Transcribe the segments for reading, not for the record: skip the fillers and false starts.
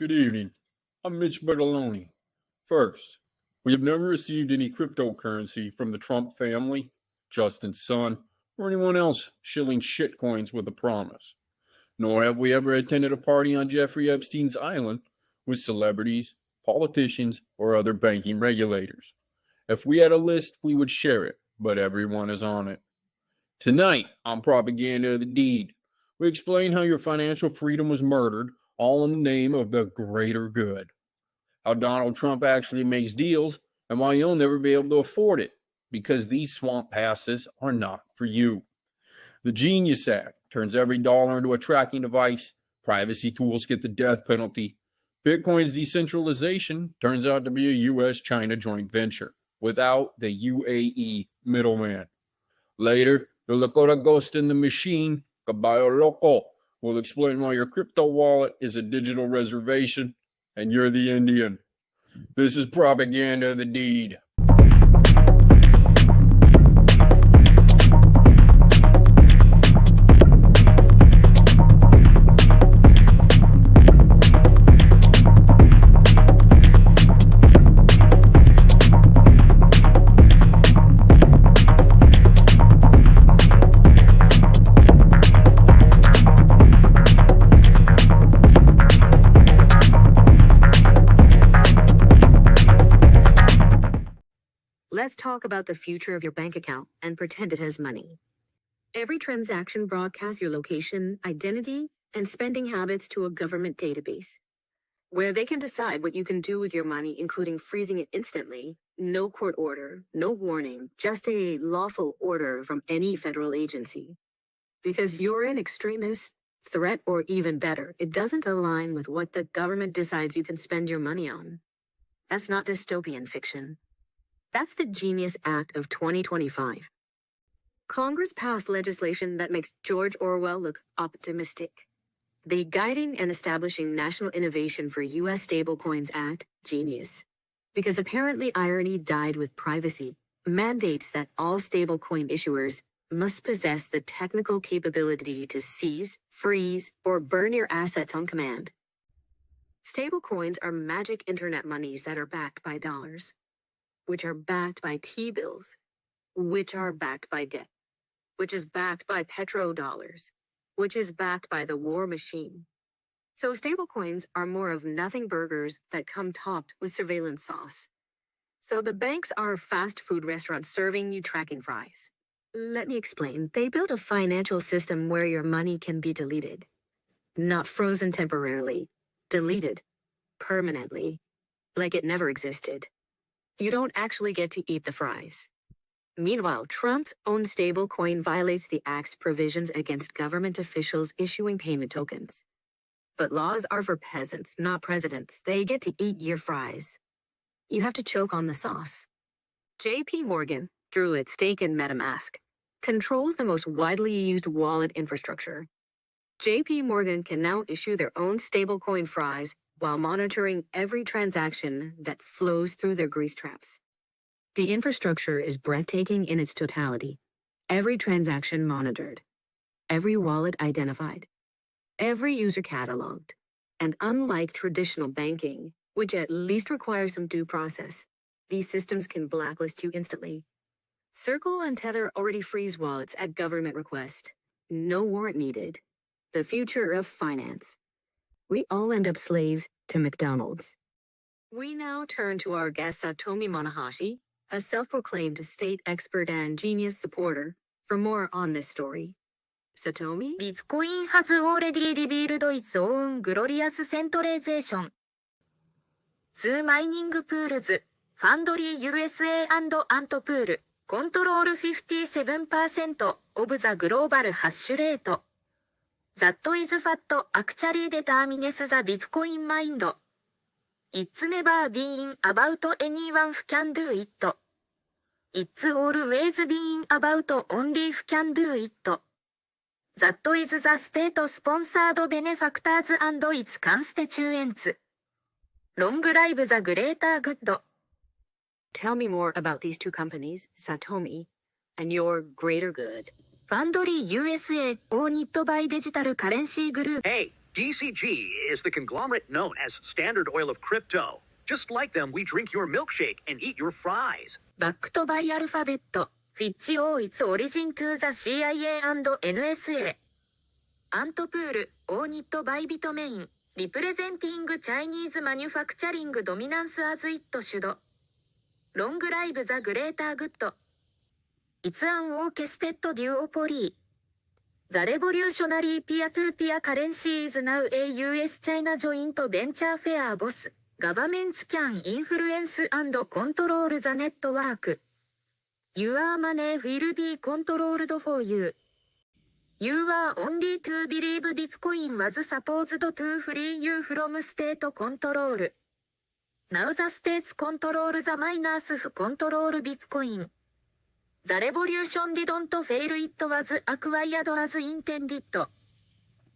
Good evening. I'm Mitch Bertoloni. First, we have never received any cryptocurrency from the Trump family, Justin's son, or anyone else shilling shitcoins with a promise. Nor have we ever attended a party on Jeffrey Epstein's island with celebrities, politicians, or other banking regulators. If we had a list, we would share it, but everyone is on it. Tonight, on Propaganda of the Deed, we explain how your financial freedom was murdered, all in the name of the greater good. How Donald Trump actually makes deals, and why you'll never be able to afford it, because these swamp passes are not for you. The Genius Act turns every dollar into a tracking device. Privacy tools get the death penalty. Bitcoin's decentralization turns out to be a U.S.-China joint venture without the UAE middleman. Later, the LokoD ghost in the machine, Caballo Loco, will explain why your crypto wallet is a digital reservation and you're the Indian. This is Propaganda of the Deed. Let's talk about the future of your bank account and pretend it has money. Every transaction broadcasts your location, identity, and spending habits to a government database, where they can decide what you can do with your money, including freezing it instantly, no court order, no warning, just a lawful order from any federal agency. Because you're an extremist, threat, or even better, it doesn't align with what the government decides you can spend your money on. That's not dystopian fiction. That's the Genius Act of 2025. Congress passed legislation that makes George Orwell look optimistic. The Guiding and Establishing National Innovation for U.S. Stablecoins Act, Genius. Because apparently irony died with privacy, mandates that all stablecoin issuers must possess the technical capability to seize, freeze, or burn your assets on command. Stablecoins are magic internet monies that are backed by dollars, which are backed by T-bills, which are backed by debt, which is backed by petrodollars, which is backed by the war machine. So stablecoins are more of nothing burgers that come topped with surveillance sauce. So the banks are fast food restaurants serving you tracking fries. Let me explain. They built a financial system where your money can be deleted. Not frozen temporarily, deleted permanently, like it never existed. You don't actually get to eat the fries. Meanwhile, Trump's own stablecoin violates the Act's provisions against government officials issuing payment tokens. But laws are for peasants, not presidents. They get to eat your fries. You have to choke on the sauce. JP Morgan, through its stake in MetaMask, controls the most widely used wallet infrastructure. JP Morgan can now issue their own stablecoin fries while monitoring every transaction that flows through their grease traps. The infrastructure is breathtaking in its totality. Every transaction monitored, every wallet identified, every user cataloged. And unlike traditional banking, which at least requires some due process, these systems can blacklist you instantly. Circle and Tether already freeze wallets at government request. No warrant needed. The future of finance. We all end up slaves to McDonald's. We now turn to our guest Satomi Monohashi, a self-proclaimed state expert and genius supporter, for more on this story. Satomi? Bitcoin has already revealed its own glorious centralization. Two mining pools, Foundry USA and Antpool, control 57% of the global hash rate. That is what actually determines the Bitcoin mind. It's never been about anyone who can do it. It's always been about only who can do it. That is the state-sponsored benefactors and its constituents. Long live the greater good. Tell me more about these two companies, Satomi, and your greater good. Foundry USA, owned by Digital Currency Group. Hey, DCG is the conglomerate known as Standard Oil of Crypto. Just like them, we drink your milkshake and eat your fries. Backed by alphabet, which owes its origin to the CIA and NSA. Antpool, owned by Bitmain, representing Chinese manufacturing dominance as it should. Long live the greater good. It's an orchestrated duopoly. The revolutionary peer-to-peer currency is now a US-China joint venture where both governments can influence and control the network. Your money will be controlled for you. You are only to believe Bitcoin was supposed to free you from state control. Now the states control the miners who control Bitcoin. The revolution didn't fail, it was acquired as intended.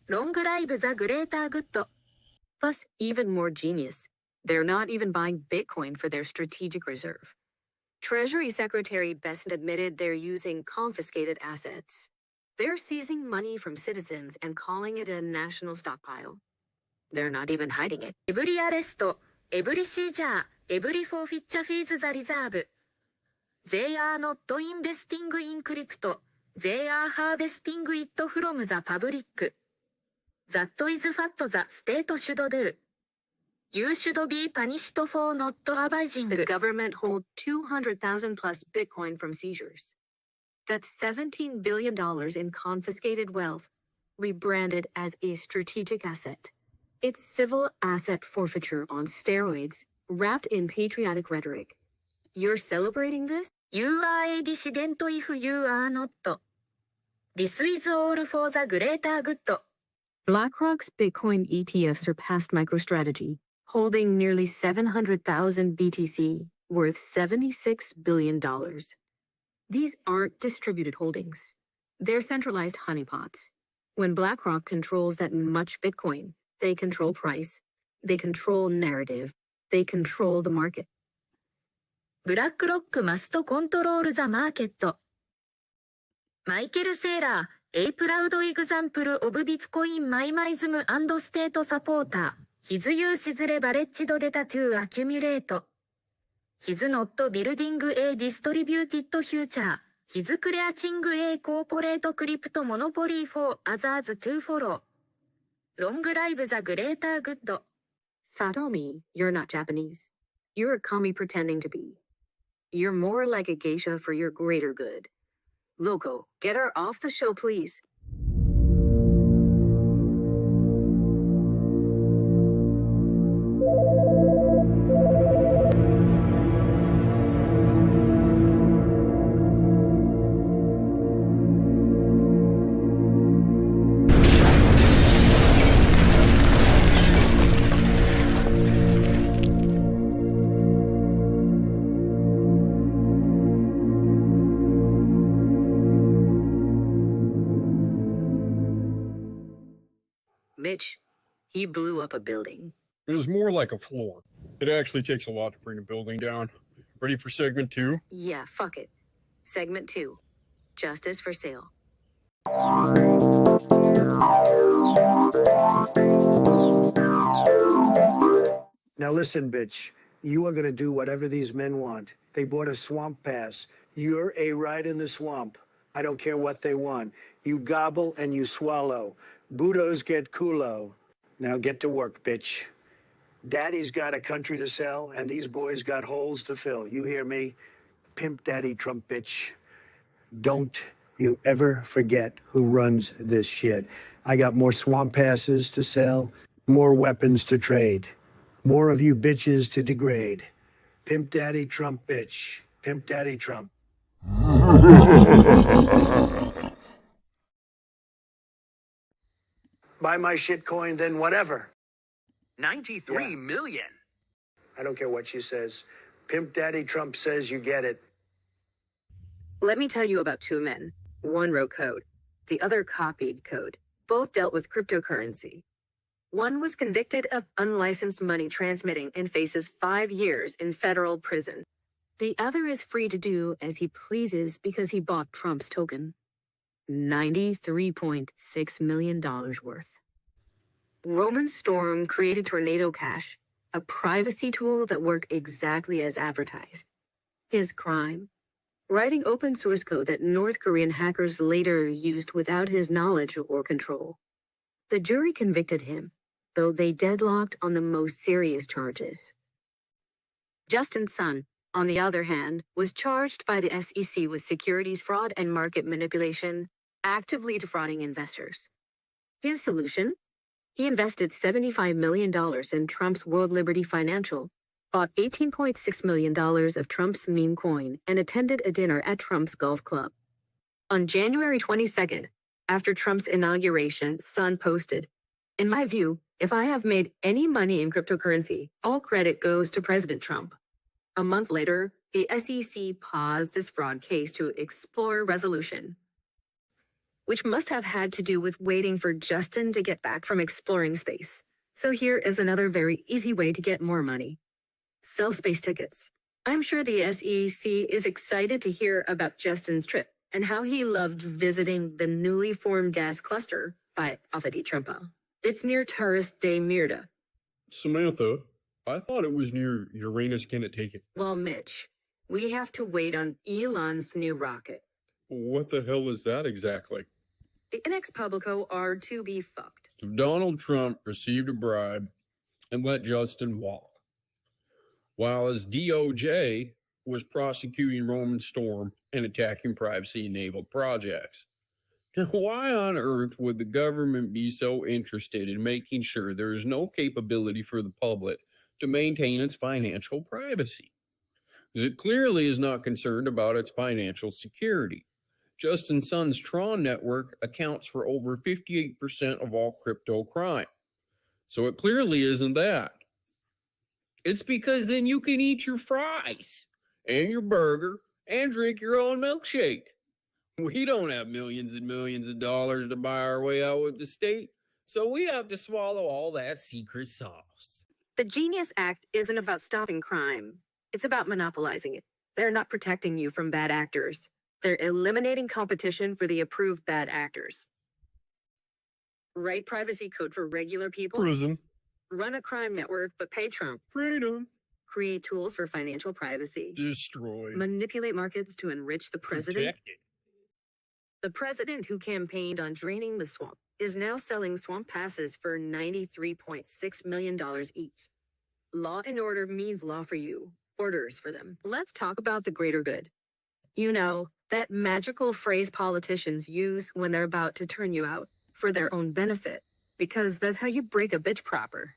Long live the greater good. Plus, even more genius, they're not even buying Bitcoin for their strategic reserve. Treasury Secretary Bessent admitted they're using confiscated assets. They're seizing money from citizens and calling it a national stockpile. They're not even hiding it. Every arrest, every seizure, every forfeiture feeds the reserve. They are not investing in crypto. They are harvesting it from the public. That is what the state should do. You should be punished for not abiding. The government holds 200,000 plus Bitcoin from seizures. That's $17 billion in confiscated wealth, rebranded as a strategic asset. It's civil asset forfeiture on steroids, wrapped in patriotic rhetoric. You're celebrating this? You are a dissident if you are not. This is all for the greater good. BlackRock's Bitcoin ETF surpassed MicroStrategy, holding nearly 700,000 BTC, worth $76 billion. These aren't distributed holdings. They're centralized honeypots. When BlackRock controls that much Bitcoin, they control price, they control narrative, they control the market. BlackRock must control the market. Michael Saylor, a proud example of Bitcoin minimalism and state supporter. His use is leveraged data to accumulate. He's not building a distributed future. He's creating a corporate crypto monopoly for others to follow. Long live the greater good. Satomi, you're not Japanese. You're a kami pretending to be. You're more like a geisha for your greater good. Loko, get her off the show, please. Mitch, he blew up a building. It was more like a floor. It actually takes a lot to bring a building down. Ready for segment 2? Yeah, fuck it. Segment 2. Justice for sale. Now listen, bitch. You are going to do whatever these men want. They bought a swamp pass. You're a ride in the swamp. I don't care what they want. You gobble and you swallow. Budos get culo. Now get to work, bitch. Daddy's got a country to sell, and these boys got holes to fill. You hear me? Pimp Daddy Trump, bitch. Don't you ever forget who runs this shit. I got more swamp passes to sell, more weapons to trade, more of you bitches to degrade. Pimp Daddy Trump, bitch. Pimp Daddy Trump. Buy my shit coin, then whatever. 93 million. I don't care what she says. Pimp Daddy Trump says you get it. Let me tell you about two men. One wrote code. The other copied code. Both dealt with cryptocurrency. One was convicted of unlicensed money transmitting and faces 5 years in federal prison. The other is free to do as he pleases because he bought Trump's token. $93.6 million worth. Roman Storm created Tornado Cash, a privacy tool that worked exactly as advertised. His crime? Writing open source code that North Korean hackers later used without his knowledge or control. The jury convicted him, though they deadlocked on the most serious charges. Justin Sun, on the other hand, was charged by the SEC with securities fraud and market manipulation, actively defrauding investors. His solution? He invested $75 million in Trump's World Liberty Financial, bought $18.6 million of Trump's meme coin, and attended a dinner at Trump's golf club. On January 22nd, after Trump's inauguration, Sun posted, "In my view, if I have made any money in cryptocurrency, all credit goes to President Trump." A month later, the SEC paused this fraud case to explore resolution, which must have had to do with waiting for Justin to get back from exploring space. So here is another very easy way to get more money. Sell space tickets. I'm sure the SEC is excited to hear about Justin's trip and how he loved visiting the newly formed gas cluster by Alpha Trump. It's near Taurus de Myrta. Samantha, I thought it was near Uranus. Can it take it? Well, Mitch, we have to wait on Elon's new rocket. What the hell is that exactly? The inex publico are to be fucked. If Donald Trump received a bribe and let Justin walk, while his DOJ was prosecuting Roman Storm and attacking privacy-enabled projects. Now, why on earth would the government be so interested in making sure there is no capability for the public to maintain its financial privacy? Because it clearly is not concerned about its financial security. Justin Sun's Tron network accounts for over 58% of all crypto crime. So it clearly isn't that. It's because then you can eat your fries and your burger and drink your own milkshake. We don't have millions and millions of dollars to buy our way out with the state, so we have to swallow all that secret sauce. The Genius Act isn't about stopping crime. It's about monopolizing it. They're not protecting you from bad actors. They're eliminating competition for the approved bad actors. Write privacy code for regular people. Prison. Run a crime network, but pay Trump. Freedom. Create tools for financial privacy. Destroy. Manipulate markets to enrich the president. Protect it. The president who campaigned on draining the swamp is now selling swamp passes for $93.6 million each. Law and order means law for you, orders for them. Let's talk about the greater good. You know, that magical phrase politicians use when they're about to turn you out for their own benefit, because that's how you break a bitch proper.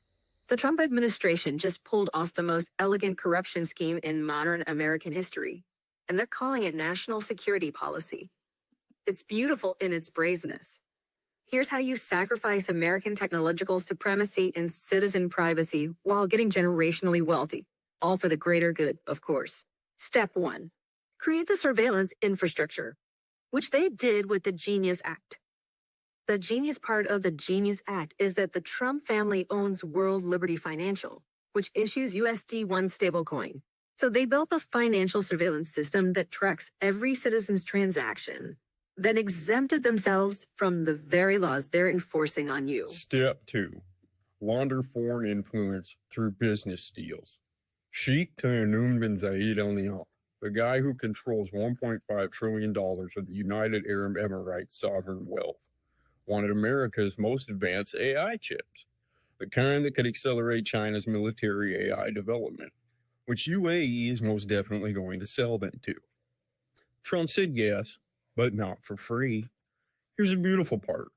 The Trump administration just pulled off the most elegant corruption scheme in modern American history, and they're calling it national security policy. It's beautiful in its brazenness. Here's how you sacrifice American technological supremacy and citizen privacy while getting generationally wealthy, all for the greater good, of course. Step 1. Create the surveillance infrastructure, which they did with the Genius Act. The genius part of the Genius Act is that the Trump family owns World Liberty Financial, which issues USD1 stablecoin. So they built a financial surveillance system that tracks every citizen's transaction, then exempted themselves from the very laws they're enforcing on you. Step 2. Launder foreign influence through business deals. Sheikh Tamim bin Zayed Al Nahyan, the guy who controls $1.5 trillion of the United Arab Emirates' sovereign wealth, wanted America's most advanced AI chips, the kind that could accelerate China's military AI development, which UAE is most definitely going to sell them to. Trump said yes, but not for free. Here's the beautiful part.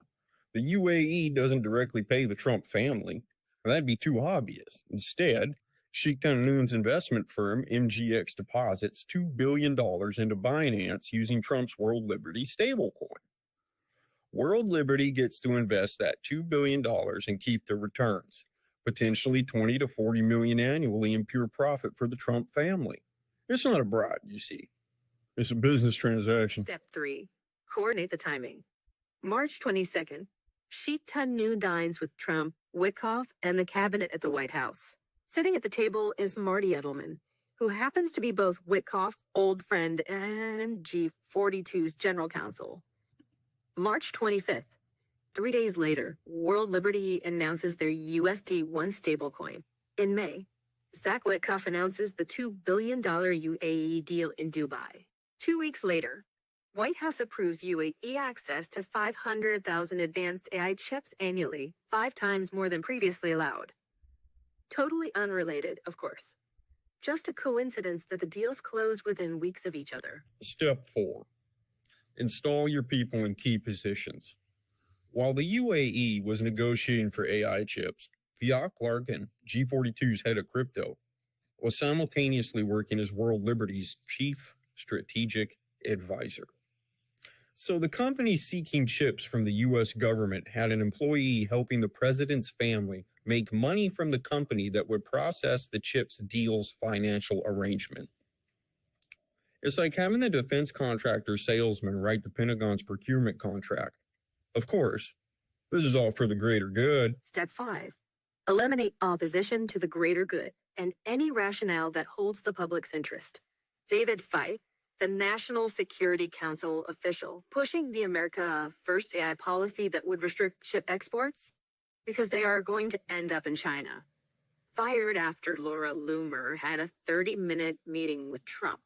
The UAE doesn't directly pay the Trump family. That'd be too obvious. Instead, Sheikh Tamim's investment firm, MGX, deposits $2 billion into Binance using Trump's World Liberty stablecoin. World Liberty gets to invest that $2 billion and keep the returns, potentially $20 to $40 million annually in pure profit for the Trump family. It's not a bribe, you see. It's a business transaction. Step 3. Coordinate the timing. March 22nd, Sheikh Tamim dines with Trump, Wickoff, and the cabinet at the White House. Sitting at the table is Marty Edelman, who happens to be both Wickoff's old friend and G42's general counsel. March 25th, 3 days later, World Liberty announces their USD1 stablecoin. In May, Zach Witkoff announces the $2 billion UAE deal in Dubai. 2 weeks later, White House approves UAE access to 500,000 advanced AI chips annually, 5 times more than previously allowed. Totally unrelated, of course. Just a coincidence that the deals closed within weeks of each other. Step 4. Install your people in key positions. While the UAE was negotiating for AI chips, Fiat Larkin, G42's head of crypto, was simultaneously working as World Liberty's chief strategic advisor. So the company seeking chips from the U.S. government had an employee helping the president's family make money from the company that would process the chips deal's financial arrangement. It's like having the defense contractor salesman write the Pentagon's procurement contract. Of course, this is all for the greater good. Step 5. Eliminate opposition to the greater good and any rationale that holds the public's interest. David Feith, the National Security Council official, pushing the America First AI policy that would restrict chip exports because they are going to end up in China. Fired after Laura Loomer had a 30-minute meeting with Trump.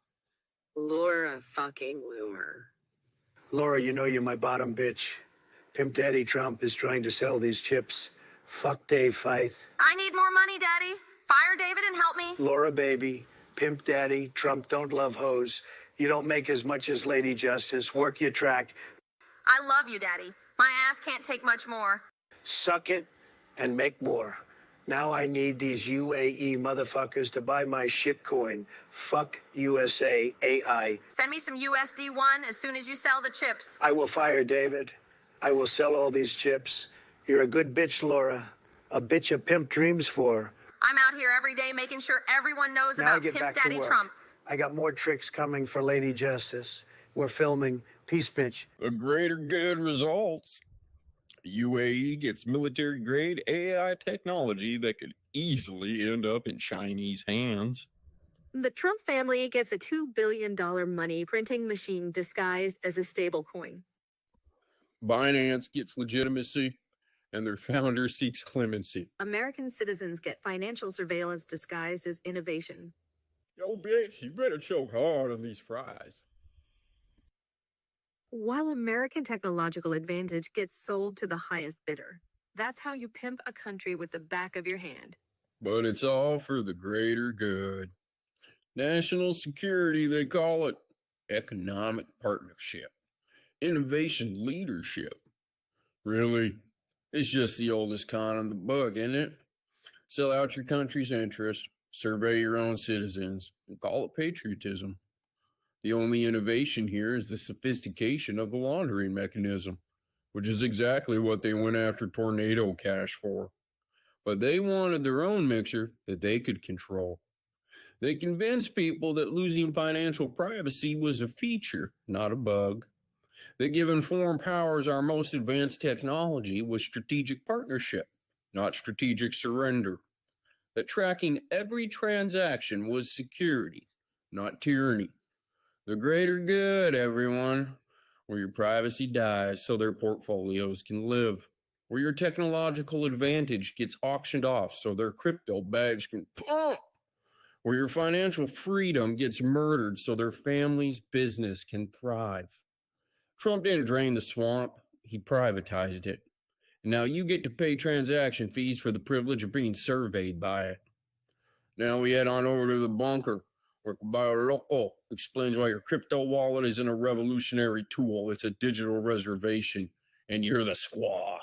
Laura fucking Loomer. Laura, you know you're my bottom bitch. Pimp Daddy Trump is trying to sell these chips. Fuck Dave Feith. I need more money, Daddy. Fire David and help me. Laura, baby. Pimp Daddy. Trump don't love hoes. You don't make as much as Lady Justice. Work your track. I love you, Daddy. My ass can't take much more. Suck it and make more. Now I need these UAE motherfuckers to buy my shitcoin. Fuck USA AI. Send me some USD1 as soon as you sell the chips. I will fire David. I will sell all these chips. You're a good bitch, Laura. A bitch a pimp dreams for. I'm out here every day making sure everyone knows Now about get Pimp back Daddy to work. Trump. I got more tricks coming for Lady Justice. We're filming. Peace, bitch. The greater good results. UAE gets military-grade AI technology that could easily end up in Chinese hands. The Trump family gets a $2 billion money printing machine disguised as a stablecoin. Binance gets legitimacy, and their founder seeks clemency. American citizens get financial surveillance disguised as innovation. Yo, bitch, you better choke hard on these fries. While American technological advantage gets sold to the highest bidder. That's how you pimp a country with the back of your hand. But it's all for the greater good. National security, they call it. Economic partnership. Innovation leadership. Really? It's just the oldest con in the book, isn't it? Sell out your country's interests, survey your own citizens, and call it patriotism. The only innovation here is the sophistication of the laundering mechanism, which is exactly what they went after Tornado Cash for. But they wanted their own mixer that they could control. They convinced people that losing financial privacy was a feature, not a bug. That giving foreign powers our most advanced technology was strategic partnership, not strategic surrender. That tracking every transaction was security, not tyranny. The greater good, everyone, where your privacy dies so their portfolios can live, where your technological advantage gets auctioned off so their crypto bags can pump, where your financial freedom gets murdered so their family's business can thrive. Trump didn't drain the swamp, he privatized it. And now you get to pay transaction fees for the privilege of being surveyed by it. Now we head on over to the bunker, where Loko explains why your crypto wallet isn't a revolutionary tool, it's a digital reservation, and you're the squaw.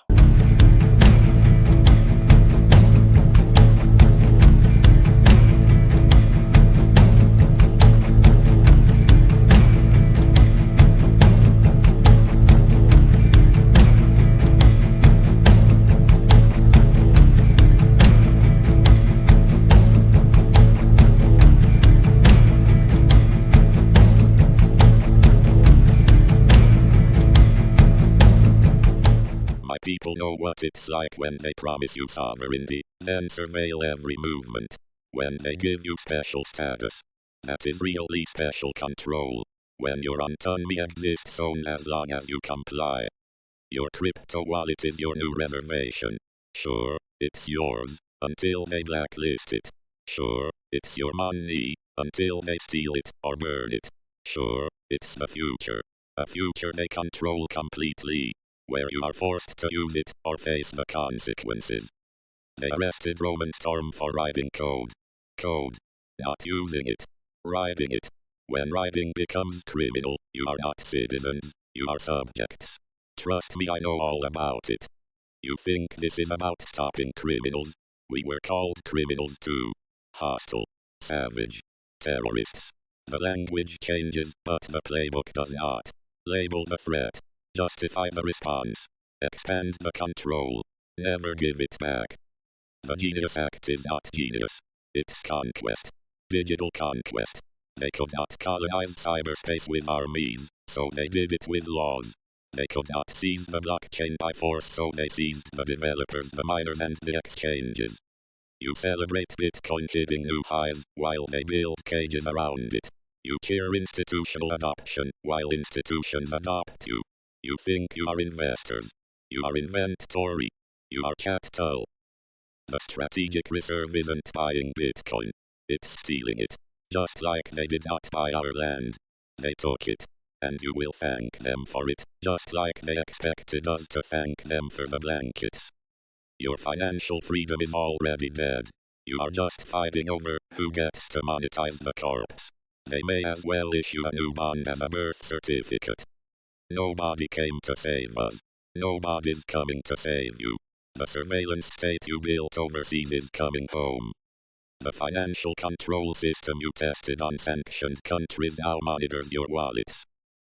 People know what it's like when they promise you sovereignty, then surveil every movement. When they give you special status. That is really special control. When your autonomy exists only as long as you comply. Your crypto wallet is your new reservation. Sure, it's yours, until they blacklist it. Sure, it's your money, until they steal it or burn it. Sure, it's the future. A future they control completely, where you are forced to use it or face the consequences. They arrested Roman Storm for writing code. Code. Not using it. Writing it. When writing becomes criminal, you are not citizens, you are subjects. Trust me, I know all about it. You think this is about stopping criminals? We were called criminals too. Hostile. Savage. Terrorists. The language changes, but the playbook does not. Label the threat. Justify the response. Expand the control. Never give it back. The Genius Act is not genius. It's conquest. Digital conquest. They could not colonize cyberspace with armies, so they did it with laws. They could not seize the blockchain by force, so they seized the developers, the miners, and the exchanges. You celebrate Bitcoin hitting new highs, while they build cages around it. You cheer institutional adoption, while institutions adopt you. You think you are investors. You are inventory. You are capital. The strategic reserve isn't buying Bitcoin. It's stealing it. Just like they did not buy our land. They took it. And you will thank them for it, just like they expected us to thank them for the blankets. Your financial freedom is already dead. You are just fighting over who gets to monetize the corpse. They may as well issue a new bond as a birth certificate. Nobody came to save us. Nobody's coming to save you. The surveillance state you built overseas is coming home. The financial control system you tested on sanctioned countries now monitors your wallets.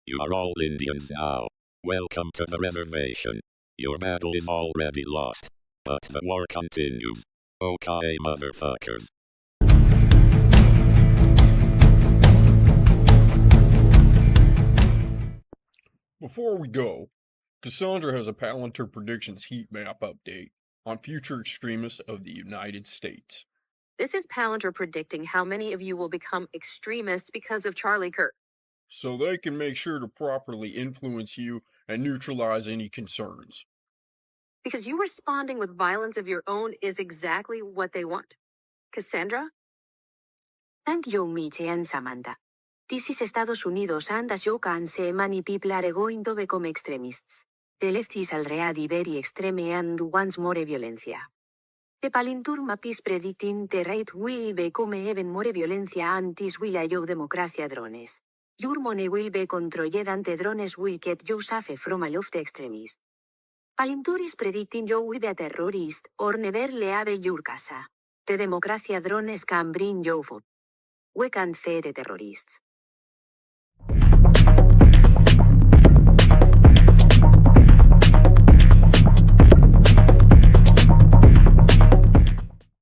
You are all Indians now. Welcome to the reservation. Your battle is already lost. But the war continues. Okay, motherfuckers. Before we go, Cassandra has a Palantir Predictions heat map update on future extremists of the United States. This is Palantir predicting how many of you will become extremists because of Charlie Kirk. So they can make sure to properly influence you and neutralize any concerns. Because you responding with violence of your own is exactly what they want. Cassandra? Thank you, Mitch and Samantha. This is Estados Unidos, and as you can see, many people are going to become extremists. The left is already very extreme and wants more violencia. The Palantir map is predicting the right will become even more violencia, and this will allow democracia drones. Your money will be controlled and the drones will keep you safe from all of the extremists. Palantir is predicting you will be a terrorist or never leave your casa. The democracia drones can bring you food. We can't feed the terrorists.